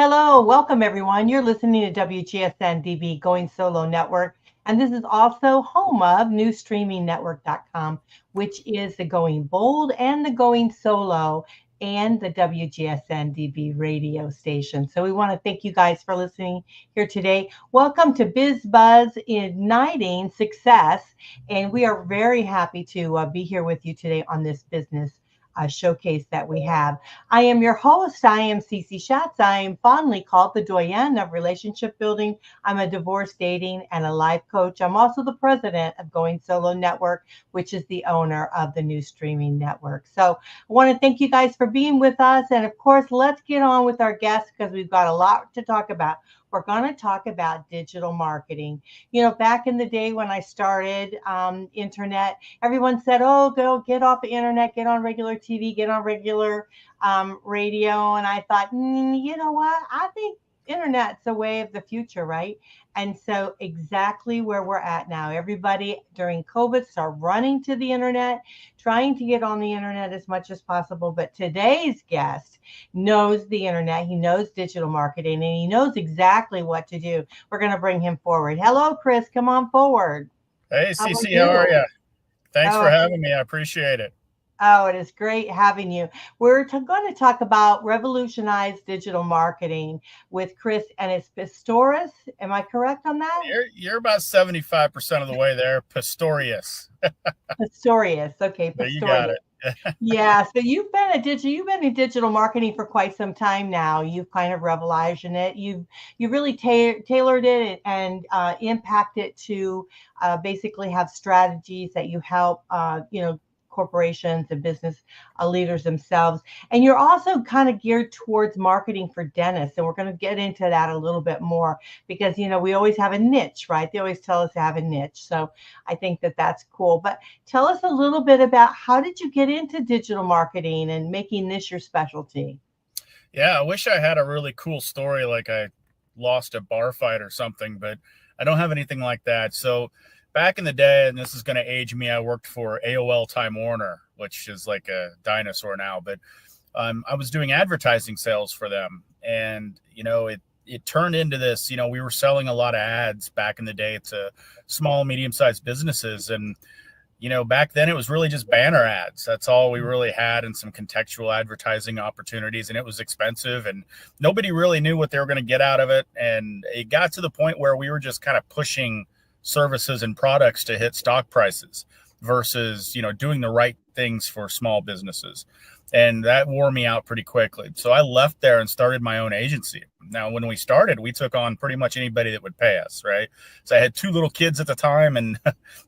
Hello, welcome everyone. You're listening to WGSN-DB Going Solo Network, and this is also home of newstreamingnetwork.com, which is the Going Bold and the Going Solo and the WGSN-DB radio station. So we want to thank you guys for listening here today. Welcome to BIZBUZZ Igniting Success, and we are very happy to be here with you today on this business showcase that we have. I am your host. I am Cece Shatz. I am fondly called the Doyenne of relationship building. I'm a divorce, dating, and a life coach. I'm also the president of Going Solo Network, which is the owner of the new streaming network. So I want to thank you guys for being with us. And of course, let's get on with our guests because we've got a lot to talk about. We're going to talk about digital marketing. You know, back in the day when I started internet, everyone said, oh, go get off the internet, get on regular TV, get on regular radio. And I thought, you know what? I think internet's a way of the future, right? And so exactly where we're at now, everybody during COVID started running to the internet, trying to get on the internet as much as possible. But today's guest knows the internet, he knows digital marketing, and he knows exactly what to do. We're going to bring him forward. Hello, Chris, come on forward. Hey, Cece, how are you? Thanks for having me. I appreciate it. Oh, it is great having you. We're going to talk about revolutionized digital marketing with Chris, and it's Pistorius. Am I correct on that? You're about 75% of the way there. Pistorius. Pistorius. Okay, Pistorius. You got it. Yeah, so you've been in digital marketing for quite some time now. You've kind of revolutionized it. You really tailored it and impacted it to basically have strategies that you help corporations and business leaders themselves. And you're also kind of geared towards marketing for dentists. And we're going to get into that a little bit more because, you know, we always have a niche, right? They always tell us to have a niche. So I think that that's cool. But tell us a little bit about how did you get into digital marketing and making this your specialty? Yeah, I wish I had a really cool story like I lost a bar fight or something, but I don't have anything like that. So back in the day, and this is going to age me, I worked for AOL Time Warner, which is like a dinosaur now, but I was doing advertising sales for them. And, you know, it turned into this, you know, we were selling a lot of ads back in the day to small, medium-sized businesses. And, you know, back then it was really just banner ads. That's all we really had, and some contextual advertising opportunities. And it was expensive and nobody really knew what they were going to get out of it. And it got to the point where we were just kind of pushing services and products to hit stock prices versus, you know, doing the right things for small businesses. And that wore me out pretty quickly. So I left there and started my own agency. Now, when we started, we took on pretty much anybody that would pay us, right? So I had 2 little kids at the time, and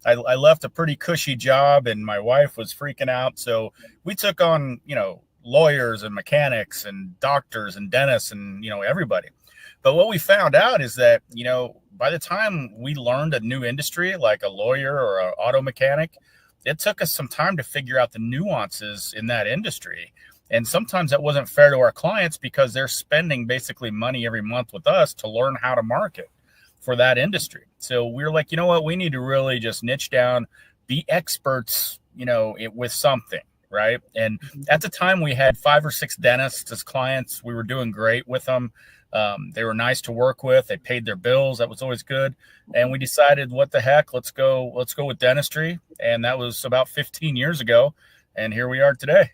I left a pretty cushy job, and my wife was freaking out. So we took on, you know, lawyers and mechanics and doctors and dentists and, you know, everybody. But what we found out is that, you know, by the time we learned a new industry, like a lawyer or an auto mechanic, it took us some time to figure out the nuances in that industry. And sometimes that wasn't fair to our clients because they're spending basically money every month with us to learn how to market for that industry. So we were like, you know what, we need to really just niche down, be experts, you know, with something. Right. And at the time we had 5 or 6 dentists as clients. We were doing great with them. They were nice to work with. They paid their bills. That was always good. And we decided, what the heck, let's go with dentistry. And that was about 15 years ago. And here we are today.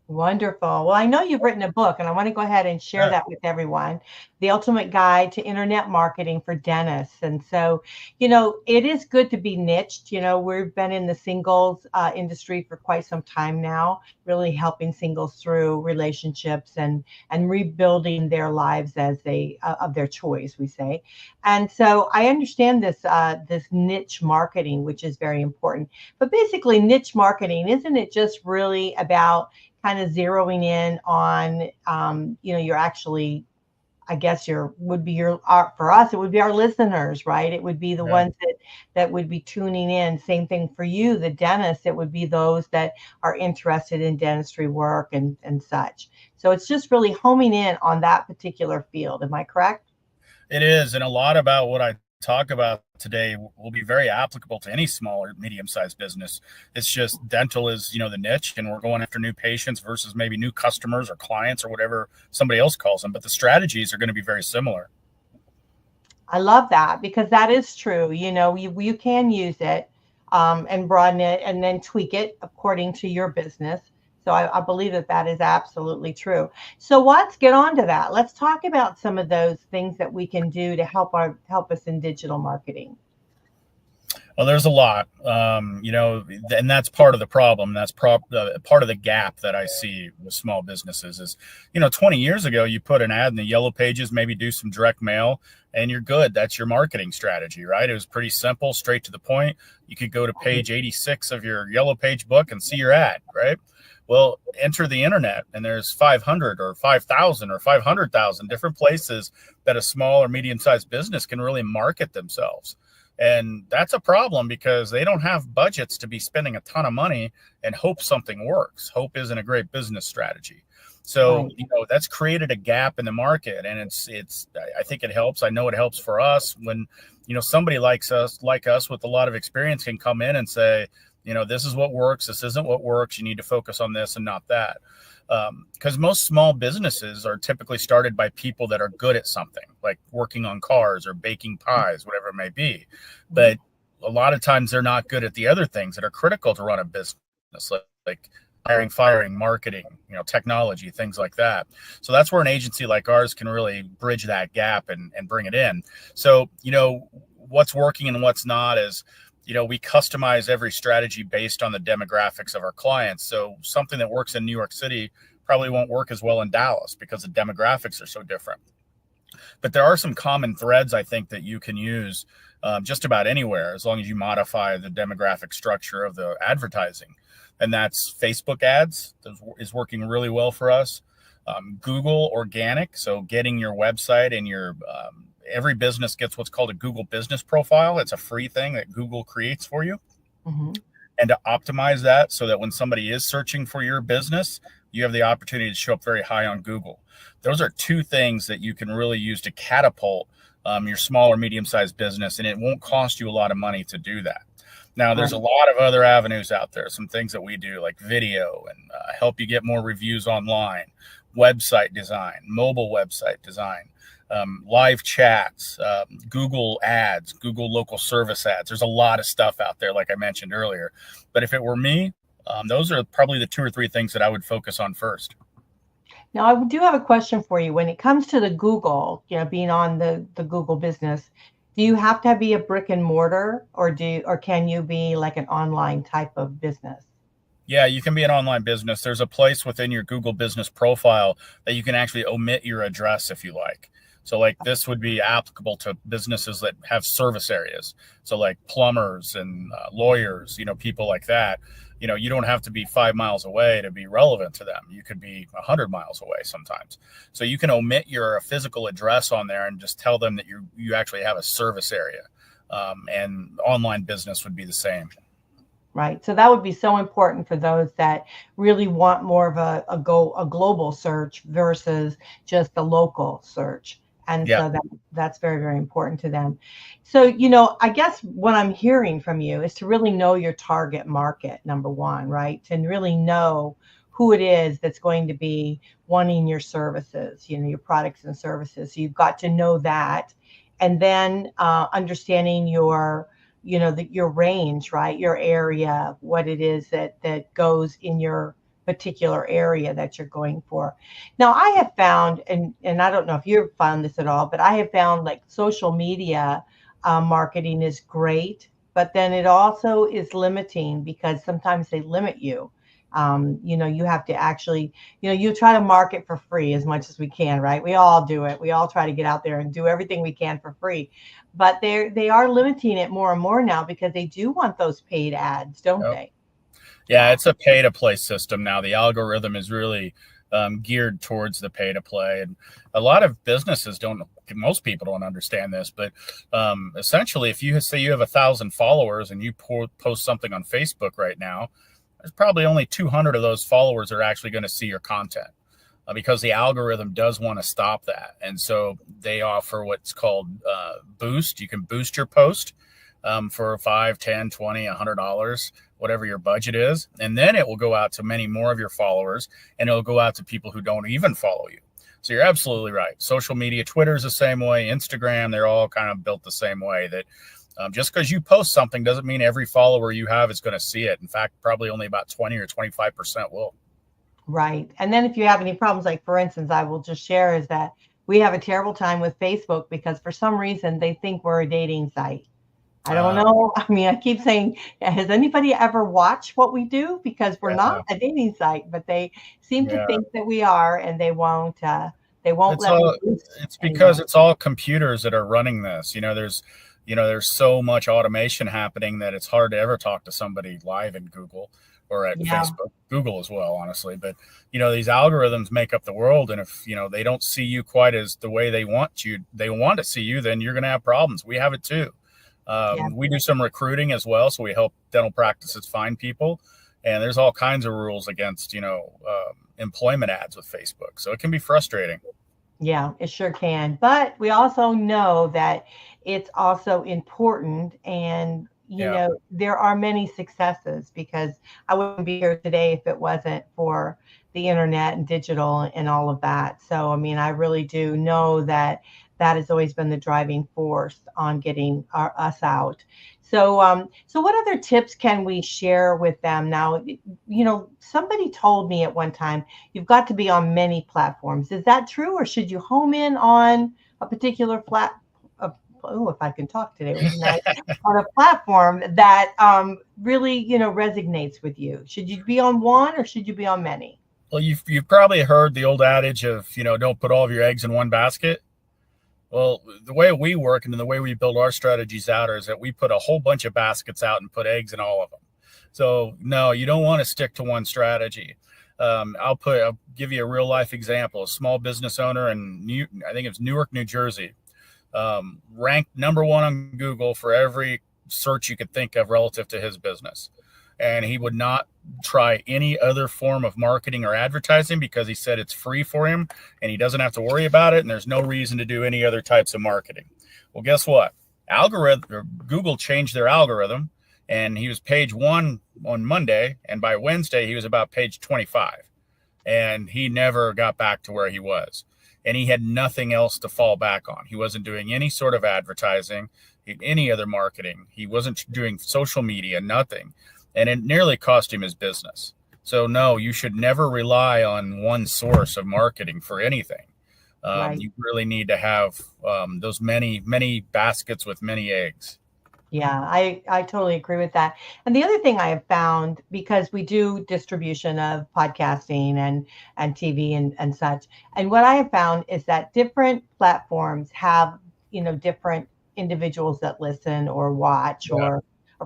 Wonderful. Well, I know you've written a book, and I want to go ahead and share that with everyone, The Ultimate Guide to Internet Marketing for Dentists. And so, you know, it is good to be niched. You know, we've been in the singles industry for quite some time now, really helping singles through relationships and rebuilding their lives as they of their choice, we say. And so I understand this niche marketing, which is very important. But basically, niche marketing, isn't it just really about kind of zeroing in on, you know, you're actually, I guess for us, it would be our listeners, right? It would be the ones that would be tuning in. Same thing for you, the dentist, it would be those that are interested in dentistry work and such. So it's just really homing in on that particular field. Am I correct? It is. And a lot about what I talk about today will be very applicable to any small or medium-sized business. It's just dental is, the niche, and we're going after new patients versus maybe new customers or clients or whatever somebody else calls them. But the strategies are going to be very similar. I love that, because that is true. You can use it and broaden it and then tweak it according to your business. So I believe that is absolutely true. So let's get on to that. Let's talk about some of those things that we can do to help us in digital marketing. Well, there's a lot, and that's part of the problem. That's part of the gap that I see with small businesses is, 20 years ago, you put an ad in the yellow pages, maybe do some direct mail, and you're good. That's your marketing strategy, right? It was pretty simple, straight to the point. You could go to page 86 of your yellow page book and see your ad, right? Well, enter the internet, and there's 500 or 5,000 or 500,000 different places that a small or medium-sized business can really market themselves. And that's a problem because they don't have budgets to be spending a ton of money and hope something works. Hope isn't a great business strategy. So, that's created a gap in the market, and I think it helps. I know it helps for us when, somebody like us with a lot of experience can come in and say, this is what works. This isn't what works. You need to focus on this and not that. Because most small businesses are typically started by people that are good at something, like working on cars or baking pies, whatever it may be. But a lot of times they're not good at the other things that are critical to run a business, like hiring, firing, marketing, technology, things like that. So that's where an agency like ours can really bridge that gap and bring it in. So, what's working and what's not is, we customize every strategy based on the demographics of our clients. So something that works in New York City probably won't work as well in Dallas because the demographics are so different. But there are some common threads, I think, that you can use just about anywhere, as long as you modify the demographic structure of the advertising. And that's Facebook ads is working really well for us. Google organic, so getting your website and your every business gets what's called a Google business profile. It's a free thing that Google creates for you. Mm-hmm. And to optimize that so that when somebody is searching for your business, you have the opportunity to show up very high on Google. Those are two things that you can really use to catapult your small or medium-sized business, and it won't cost you a lot of money to do that. Now, there's a lot of other avenues out there, some things that we do like video and help you get more reviews online, website design, mobile website design, live chats, Google ads, Google local service ads. There's a lot of stuff out there, like I mentioned earlier. But if it were me, those are probably the 2 or 3 things that I would focus on first. Now, I do have a question for you. When it comes to the Google, being on the Google business, do you have to be a brick and mortar, or can you be like an online type of business? Yeah, you can be an online business. There's a place within your Google business profile that you can actually omit your address if you like. So like this would be applicable to businesses that have service areas. So like plumbers and lawyers, people like that. You don't have to be 5 miles away to be relevant to them. You could be 100 miles away sometimes. So you can omit your physical address on there and just tell them that you actually have a service area. And online business would be the same. Right. So that would be so important for those that really want more of a global search versus just a local search. And so that's very, very important to them. So, I guess what I'm hearing from you is to really know your target market, number one, right? And really know who it is that's going to be wanting your services, your products and services. So you've got to know that. And then understanding your range, right? Your area, what it is that goes in your particular area that you're going for. Now, I have found, and I don't know if you've found this at all, but I have found like social media marketing is great, but then it also is limiting because sometimes they limit you. You have to actually, you try to market for free as much as we can, right? We all do it. We all try to get out there and do everything we can for free, but they are limiting it more and more now because they do want those paid ads, don't they? Yeah, it's a pay-to-play system now. The algorithm is really geared towards the pay-to-play. And a lot of businesses most people don't understand this, but essentially, if you say you have 1,000 followers and you post something on Facebook right now, there's probably only 200 of those followers are actually going to see your content. because the algorithm does want to stop that. And so they offer what's called boost. You can boost your post for $5, $10, $20, $100, whatever your budget is. And then it will go out to many more of your followers, and it'll go out to people who don't even follow you. So you're absolutely right. Social media, Twitter's the same way, Instagram, they're all kind of built the same way, that just because you post something doesn't mean every follower you have is going to see it. In fact, probably only about 20 or 25% will. Right. And then if you have any problems, like for instance, I will just share is that we have a terrible time with Facebook because for some reason they think we're a dating site. I don't know. I mean, I keep saying, has anybody ever watched what we do? Because we're not a dating site, but they seem to think that we are, and they won't let me. It's because it's all computers that are running this. There's so much automation happening that it's hard to ever talk to somebody live in Google or at Facebook, Google as well, honestly. But, these algorithms make up the world. And if, they don't see you quite as the way they want to see you, then you're going to have problems. We have it too. We do some recruiting as well. So we help dental practices find people, and there's all kinds of rules against, employment ads with Facebook. So it can be frustrating. Yeah, it sure can. But we also know that it's also important, and, there are many successes, because I wouldn't be here today if it wasn't for the internet and digital and all of that. So, I mean, I really do know that has always been the driving force on getting us out. So, so what other tips can we share with them now? Somebody told me at one time, you've got to be on many platforms. Is that true, or should you home in on a particular if I can talk today, on a platform that really, resonates with you? Should you be on one, or should you be on many? Well, you've probably heard the old adage of, don't put all of your eggs in one basket. Well, the way we work and the way we build our strategies out is that we put a whole bunch of baskets out and put eggs in all of them. So no, you don't want to stick to one strategy. I'll give you a real life example. A small business owner in I think it's Newark, New Jersey, ranked number 1 on Google for every search you could think of relative to his business. And he would not try any other form of marketing or advertising because he said it's free for him and he doesn't have to worry about it. And there's no reason to do any other types of marketing. Well, guess what? Google changed their algorithm, and he was page 1 on Monday. And by Wednesday, he was about page 25, and he never got back to where he was. And he had nothing else to fall back on. He wasn't doing any sort of advertising, any other marketing. He wasn't doing social media, nothing. And it nearly cost him his business. So no, you should never rely on one source of marketing for anything. Right. You really need to have those many, many baskets with many eggs. Yeah, I totally agree with that. And the other thing I have found, because we do distribution of podcasting and TV and such, and what I have found is that different platforms have, different individuals that listen or watch or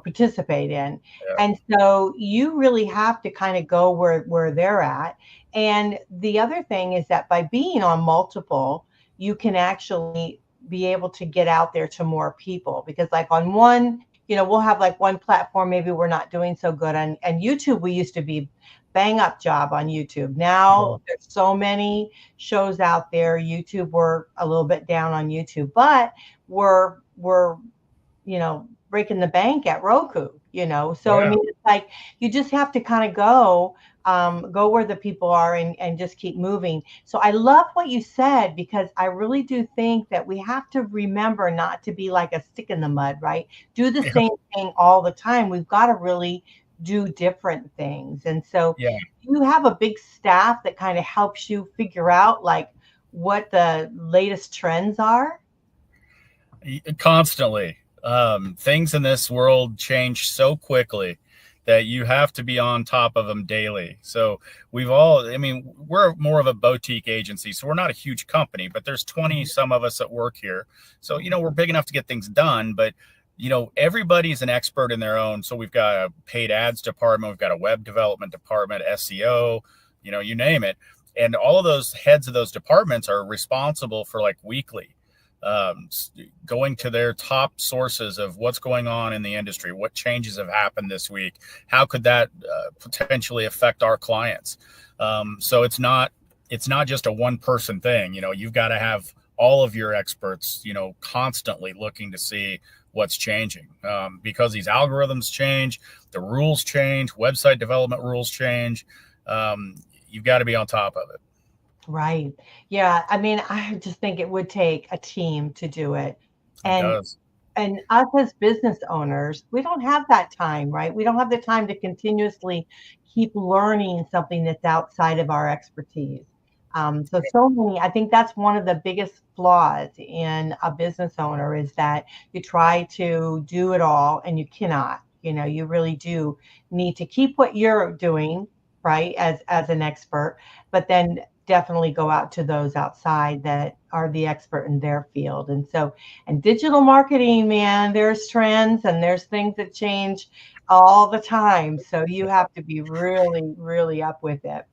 participate in. Yeah. And so you really have to kind of go where they're at. And the other thing is that by being on multiple, you can actually be able to get out there to more people, because like on one, we'll have like one platform, maybe we're not doing so good on, and YouTube, we used to be bang up job on YouTube. Now there's so many shows out there. YouTube, we're a little bit down on YouTube, but we're breaking the bank at Roku, So, I mean, it's like, you just have to kind of go where the people are and just keep moving. So I love what you said, because I really do think that we have to remember not to be like a stick in the mud, right? Do the same thing all the time. We've got to really do different things. And so you have a big staff that kind of helps you figure out like what the latest trends are. Constantly. Things in this world change so quickly that you have to be on top of them daily. So we're more of a boutique agency, so we're not a huge company, but there's 20 some of us that work here. So, we're big enough to get things done, but everybody's an expert in their own. So we've got a paid ads department, we've got a web development department, SEO, you name it. And all of those heads of those departments are responsible for like weekly going to their top sources of what's going on in the industry, what changes have happened this week, how could that potentially affect our clients. So it's not it's not just a one person thing. You've got to have all of your experts, constantly looking to see what's changing, because these algorithms change, the rules change, website development rules change. You've got to be on top of it. Right. Yeah. I mean, I just think it would take a team to do it. It And does. and us as business owners, we don't have that time, right? We don't have the time to continuously keep learning something that's outside of our expertise. So many, I think that's one of the biggest flaws in a business owner is that you try to do it all and you cannot. You really do need to keep what you're doing, right, as an expert, but then definitely go out to those outside that are the expert in their field. And digital marketing, man, there's trends and there's things that change all the time. So you have to be really, really up with it.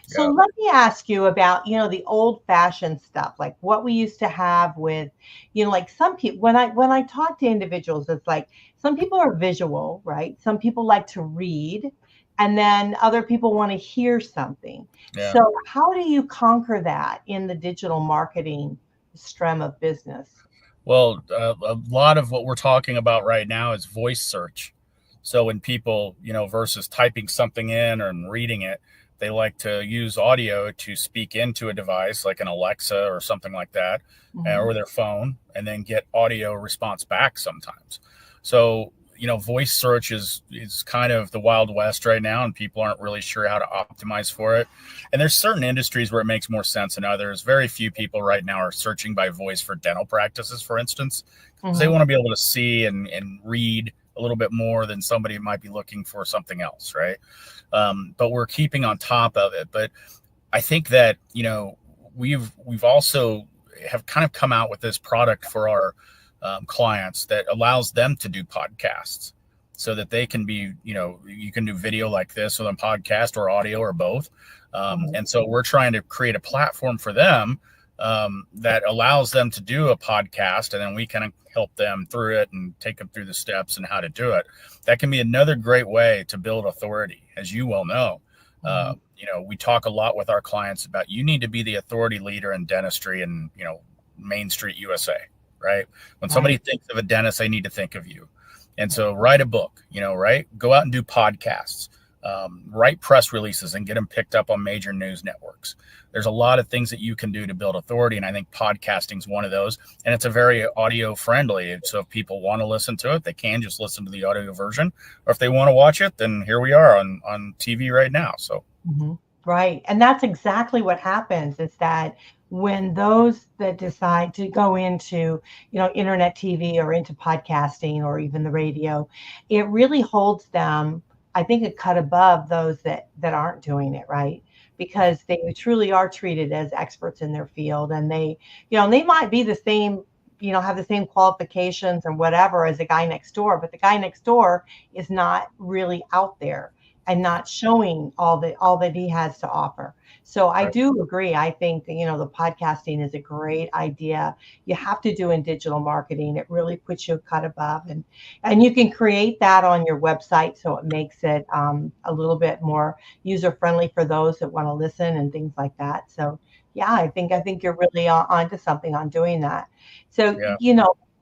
So Yeah. let me ask you about, the old fashioned stuff, like what we used to have with, like some people, when I talk to individuals, it's like some people are visual, right? Some people like to read, and then other people want to hear something. Yeah. So how do you conquer that in the digital marketing stream of business? Well, a lot of what we're talking about right now is voice search. So when people, versus typing something in and reading it, they like to use audio to speak into a device like an Alexa or something like that, or their phone, and then get audio response back sometimes. So, voice search is kind of the Wild West right now, and people aren't really sure how to optimize for it. And there's certain industries where it makes more sense than others. Very few people right now are searching by voice for dental practices, for instance, because they want to be able to see and read a little bit more than somebody who might be looking for something else, right? But we're keeping on top of it. But I think that, we've also have kind of come out with this product for our clients that allows them to do podcasts so that they can be, you can do video like this with a podcast or audio or both. And so we're trying to create a platform for them that allows them to do a podcast, and then we kind of help them through it and take them through the steps and how to do it. That can be another great way to build authority, as you well know. We talk a lot with our clients about you need to be the authority leader in dentistry in, Main Street, USA, right? When somebody thinks of a dentist, they need to think of you. And so write a book, right? Go out and do podcasts, write press releases and get them picked up on major news networks. There's a lot of things that you can do to build authority. And I think podcasting is one of those. And it's a very audio friendly. So if people want to listen to it, they can just listen to the audio version. Or if they want to watch it, then here we are on TV right now. So. Right. And that's exactly what happens is that when those that decide to go into, internet TV or into podcasting or even the radio, it really holds them, I think, a cut above those that aren't doing it, right? Because they truly are treated as experts in their field, and they might be the same, have the same qualifications and whatever as the guy next door, but the guy next door is not really out there and not showing all that he has to offer. So I do agree. I think, the podcasting is a great idea. You have to do in digital marketing. It really puts you a cut above, and you can create that on your website. So it makes it a little bit more user friendly for those that want to listen and things like that. So yeah, I think you're really onto something on doing that. So,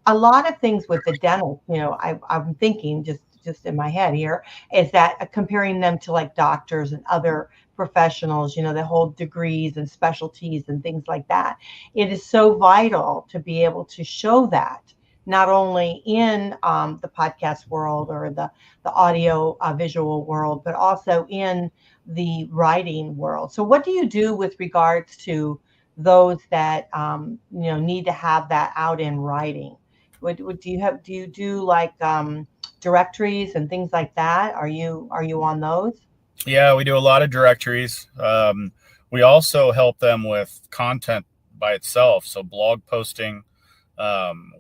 a lot of things with the dentist, I'm thinking just in my head here, is that comparing them to like doctors and other professionals, that hold degrees and specialties and things like that. It is so vital to be able to show that not only in the podcast world or the audio visual world, but also in the writing world. So what do you do with regards to those that need to have that out in writing? What do you do like directories and things like that? Are you on those? Yeah, we do a lot of directories. We also help them with content by itself. So blog posting,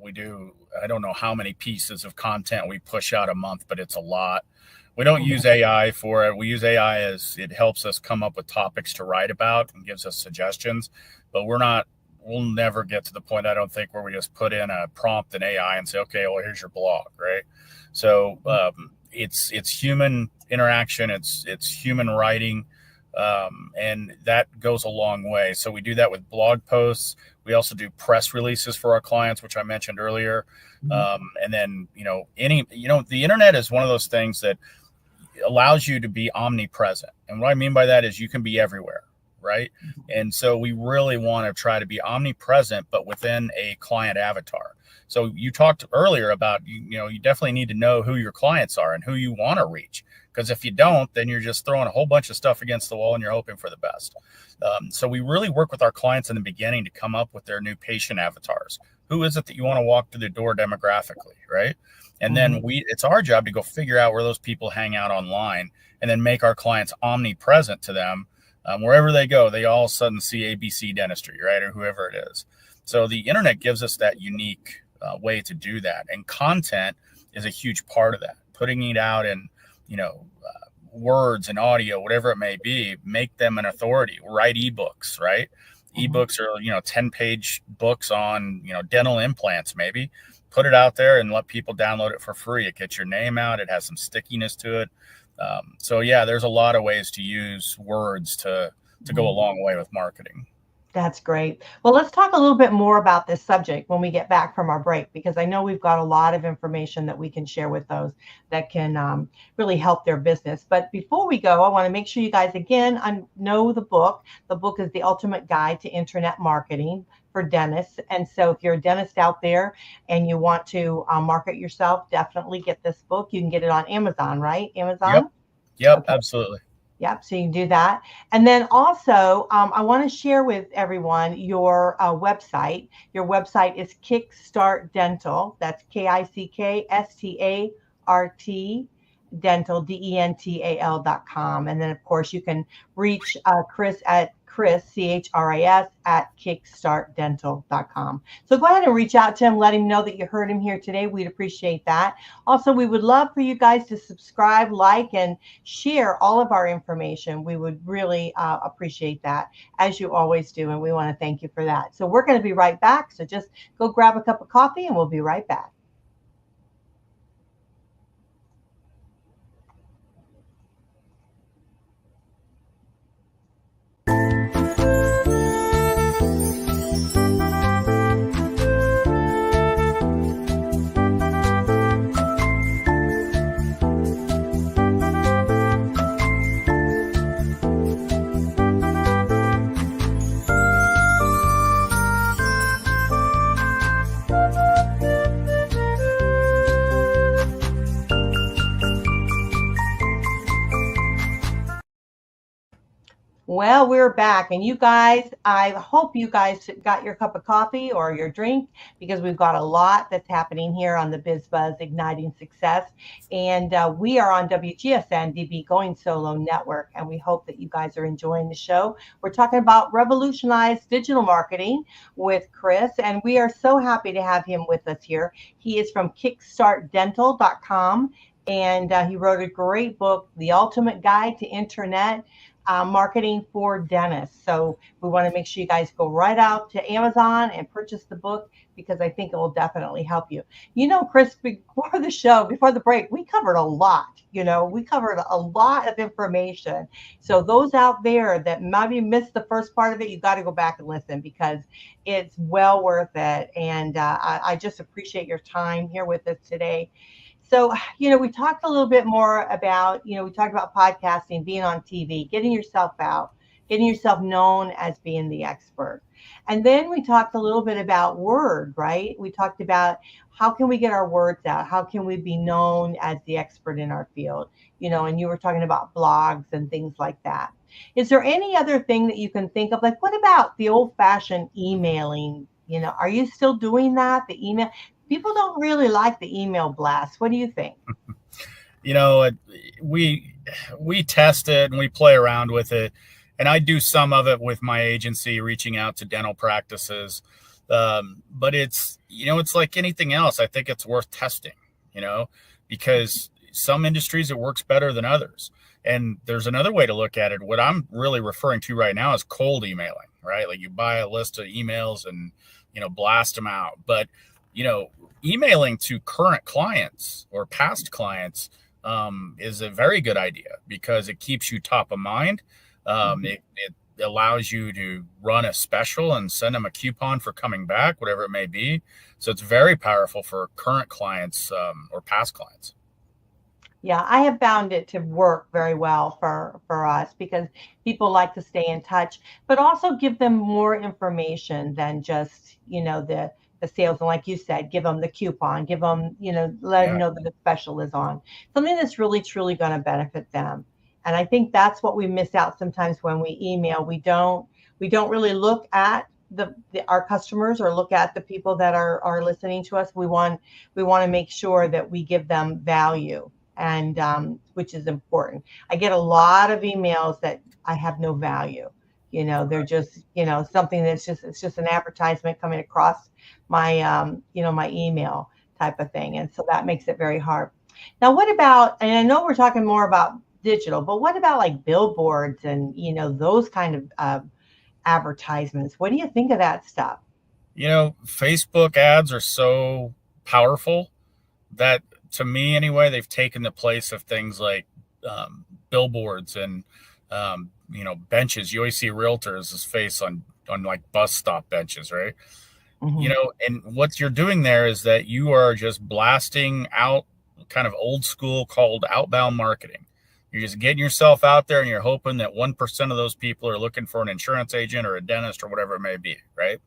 we do, I don't know how many pieces of content we push out a month, but it's a lot. We don't use AI for it. We use AI as it helps us come up with topics to write about and gives us suggestions, but we'll never get to the point, I don't think, where we just put in a prompt in AI and say, okay, well, here's your blog, right? So it's human interaction. It's human writing. And that goes a long way. So we do that with blog posts. We also do press releases for our clients, which I mentioned earlier. And then, the internet is one of those things that allows you to be omnipresent. And what I mean by that is you can be everywhere, right? And so we really want to try to be omnipresent, but within a client avatar. So you talked earlier about, you definitely need to know who your clients are and who you want to reach. Because if you don't, then you're just throwing a whole bunch of stuff against the wall and you're hoping for the best. So we really work with our clients in the beginning to come up with their new patient avatars. Who is it that you want to walk through the door demographically, right? And then it's our job to go figure out where those people hang out online and then make our clients omnipresent to them. Wherever they go, they all of a sudden see ABC Dentistry, right? Or whoever it is. So the internet gives us that unique way to do that. And content is a huge part of that. Putting it out in, words and audio, whatever it may be, make them an authority. Write ebooks, right? Ebooks are, 10-page books on, dental implants, maybe. Put it out there and let people download it for free. It gets your name out. It has some stickiness to it. So yeah, there's a lot of ways to use words to go a long way with marketing. That's great. Well, let's talk a little bit more about this subject when we get back from our break, because I know we've got a lot of information that we can share with those that can really help their business. But before we go, I want to make sure you guys, again, know the book. The book is The Ultimate Guide to Internet Marketing for Dentists. And so if you're a dentist out there and you want to market yourself, definitely get this book. You can get it on Amazon, right? Amazon? Yep, okay. Absolutely. Yep, so you can do that. And then also, I want to share with everyone your website. Your website is Kickstart Dental. That's KICKSTART dental, DENTAL.com. And then, of course, you can reach Chris at CHRIS at kickstartdental.com. So go ahead and reach out to him, let him know that you heard him here today. We'd appreciate that. Also, we would love for you guys to subscribe, like, and share all of our information. We would really appreciate that, as you always do, and we want to thank you for that. So we're going to be right back. So just go grab a cup of coffee and we'll be right back. Well, we're back, and you guys, I hope you guys got your cup of coffee or your drink, because we've got a lot that's happening here on the BIZBUZZ Igniting Success, and we are on WGSN-DB Going Solo Network, and we hope that you guys are enjoying the show. We're talking about revolutionized digital marketing with Chris, and we are so happy to have him with us here. He is from kickstartdental.com, and he wrote a great book, The Ultimate Guide to Internet Marketing for Dentists. So we want to make sure you guys go right out to Amazon and purchase the book, because I think it will definitely help you. Chris, before the break, we covered a lot. We covered a lot of information. So those out there that maybe missed the first part of it, you got to go back and listen, because it's well worth it. And I just appreciate your time here with us today. So, we talked a little bit more about, we talked about podcasting, being on TV, getting yourself out, getting yourself known as being the expert. And then we talked a little bit about word, right? We talked about how can we get our words out? How can we be known as the expert in our field? And you were talking about blogs and things like that. Is there any other thing that you can think of? Like, what about the old-fashioned emailing? Are you still doing that? The email? People don't really like the email blast. What do you think? We test it and we play around with it. And I do some of it with my agency, reaching out to dental practices. But it's like anything else. I think it's worth testing, because some industries it works better than others. And there's another way to look at it. What I'm really referring to right now is cold emailing, right? Like you buy a list of emails and, blast them out. But emailing to current clients or past clients is a very good idea, because it keeps you top of mind. It allows you to run a special and send them a coupon for coming back, whatever it may be. So it's very powerful for current clients or past clients. Yeah, I have found it to work very well for us because people like to stay in touch, but also give them more information than just, the sales. And like you said, give them the coupon, give them, let them Yeah. know that the special is on. Something that's really, truly going to benefit them. And I think that's what we miss out sometimes when we email. We don't really look at our customers or look at the people that are listening to us. We want to make sure that we give them value, and which is important. I get a lot of emails that I have no value. They're just, something it's just an advertisement coming across my email type of thing. And so that makes it very hard. Now, what about, and I know we're talking more about digital, but what about like billboards and, those kind of advertisements? What do you think of that stuff? Facebook ads are so powerful that, to me anyway, they've taken the place of things like billboards and benches. You always see realtors' face on like bus stop benches, right? Mm-hmm. And what you're doing there is that you are just blasting out kind of old school called outbound marketing. You're just getting yourself out there and you're hoping that 1% of those people are looking for an insurance agent or a dentist or whatever it may be, right?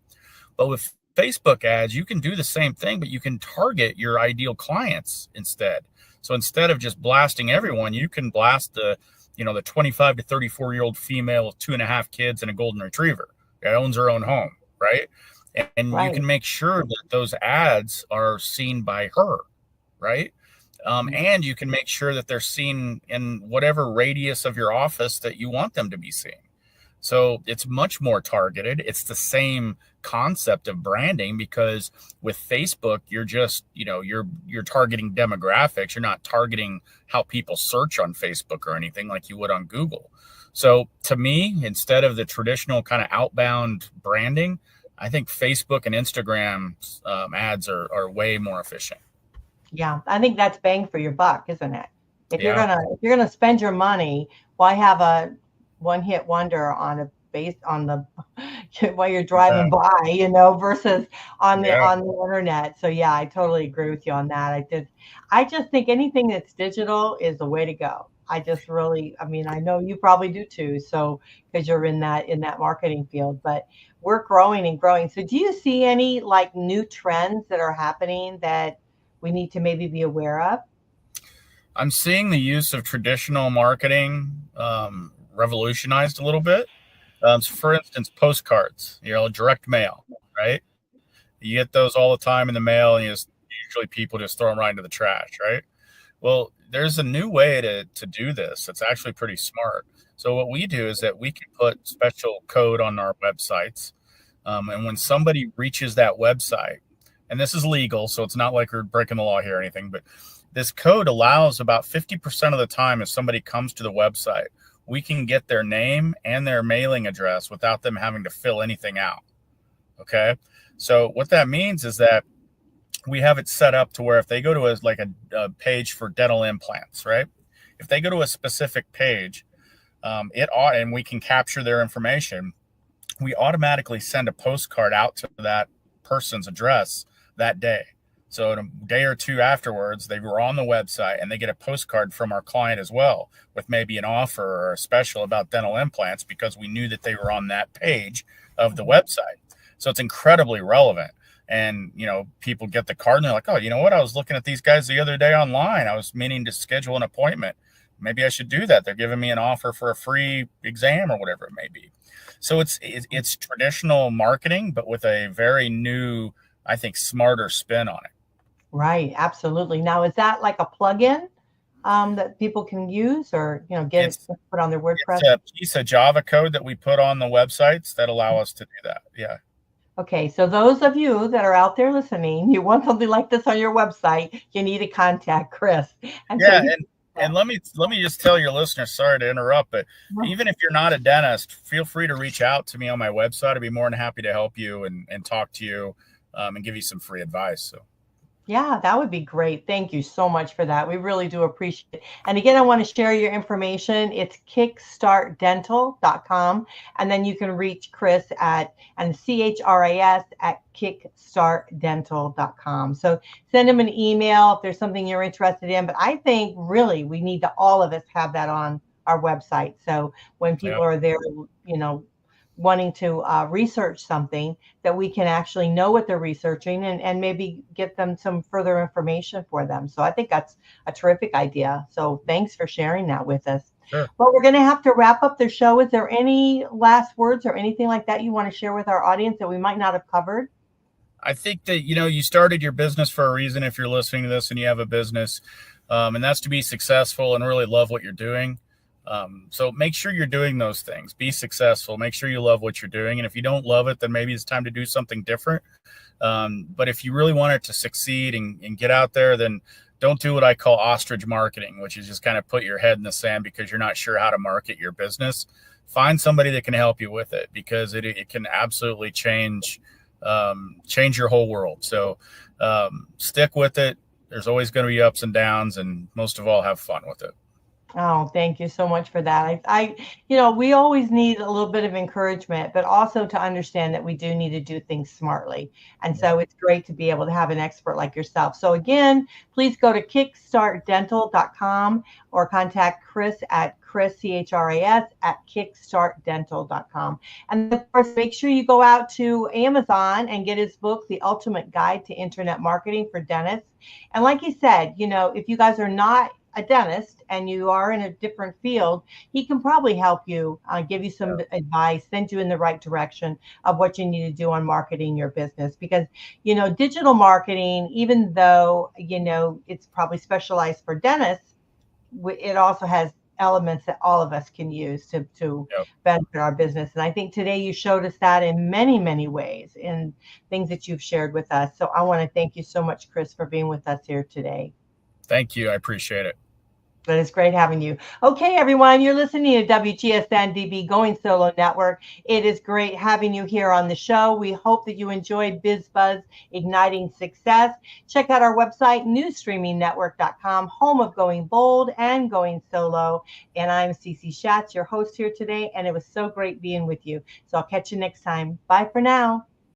But with Facebook ads, you can do the same thing, but you can target your ideal clients instead. So instead of just blasting everyone, you can blast the 25 to 34-year-old female with 2.5 kids and a golden retriever that owns her own home, right? And Right. You can make sure that those ads are seen by her, right? And you can make sure that they're seen in whatever radius of your office that you want them to be seen. So it's much more targeted. It's the same concept of branding, because with Facebook, you're just, you're targeting demographics. You're not targeting how people search on Facebook or anything like you would on Google. So to me, instead of the traditional kind of outbound branding, I think Facebook and Instagram ads are way more efficient. Yeah, I think that's bang for your buck, isn't it? If you're Yeah. gonna spend your money, why have a one-hit wonder on the while you're driving by, versus on the Yeah. internet. So yeah, I totally agree with you on that. I just think anything that's digital is the way to go. I just really, I mean, I know you probably do too. So because you're in that marketing field, but we're growing and growing. So do you see any like new trends that are happening that we need to maybe be aware of? I'm seeing the use of traditional marketing revolutionized a little bit. So for instance, postcards, direct mail, right? You get those all the time in the mail, and usually people just throw them right into the trash, right? Well, there's a new way to do this. It's actually pretty smart. So what we do is that we can put special code on our websites. And when somebody reaches that website, and this is legal, so it's not like we're breaking the law here or anything, but this code allows about 50% of the time, if somebody comes to the website, we can get their name and their mailing address without them having to fill anything out. Okay. So what that means is that we have it set up to where if they go to a page for dental implants, right? If they go to a specific page, and we can capture their information, we automatically send a postcard out to that person's address that day. So in a day or two afterwards, they were on the website and they get a postcard from our client as well, with maybe an offer or a special about dental implants, because we knew that they were on that page of the website. So it's incredibly relevant. And, people get the card and they're like, oh, you know what? I was looking at these guys the other day online. I was meaning to schedule an appointment. Maybe I should do that. They're giving me an offer for a free exam or whatever it may be. So it's traditional marketing, but with a very new, I think, smarter spin on it. Right, absolutely. Now, is that like a plugin that people can use, or get it put on their WordPress? It's a piece of Java code that we put on the websites that allow us to do that. Yeah. Okay, so those of you that are out there listening, you want something like this on your website, you need to contact Chris. And let me just tell your listeners, sorry to interrupt, but even if you're not a dentist, feel free to reach out to me on my website. I'd be more than happy to help you and talk to you and give you some free advice. So. Yeah, that would be great. Thank you so much for that. We really do appreciate it. And again, I want to share your information. It's kickstartdental.com. And then you can reach Chris and CHRAS at kickstartdental.com. So send him an email if there's something you're interested in. But I think really we need to all of us have that on our website. So when people Yep. are there, wanting to research something, that we can actually know what they're researching and maybe get them some further information for them. So I think that's a terrific idea. So thanks for sharing that with us. Sure. Well, we're going to have to wrap up the show. Is there any last words or anything like that you want to share with our audience that we might not have covered? I think that, you started your business for a reason if you're listening to this and you have a business, and that's to be successful and really love what you're doing. So make sure you're doing those things. Be successful. Make sure you love what you're doing. And if you don't love it, then maybe it's time to do something different. But if you really want it to succeed and get out there, then don't do what I call ostrich marketing, which is just kind of put your head in the sand because you're not sure how to market your business. Find somebody that can help you with it, because it can absolutely change your whole world. So stick with it. There's always going to be ups and downs, and most of all, have fun with it. Oh, thank you so much for that. We always need a little bit of encouragement, but also to understand that we do need to do things smartly. And so it's great to be able to have an expert like yourself. So again, please go to kickstartdental.com or contact Chris at CHRAS at kickstartdental.com. And of course, make sure you go out to Amazon and get his book, The Ultimate Guide to Internet Marketing for Dentists. And like he said, if you guys are not a dentist and you are in a different field, he can probably help you, give you some advice, send you in the right direction of what you need to do on marketing your business. Because, digital marketing, even though, it's probably specialized for dentists, it also has elements that all of us can use to benefit our business. And I think today you showed us that in many, many ways in things that you've shared with us. So I want to thank you so much, Chris, for being with us here today. Thank you. I appreciate it. But it's great having you. Okay, everyone, you're listening to WGSN-DB Going Solo Network. It is great having you here on the show. We hope that you enjoyed BIZBUZZ Igniting Success. Check out our website, newsstreamingnetwork.com, home of Going Bold and Going Solo. And I'm Cece Shatz, your host here today, and it was so great being with you. So I'll catch you next time. Bye for now.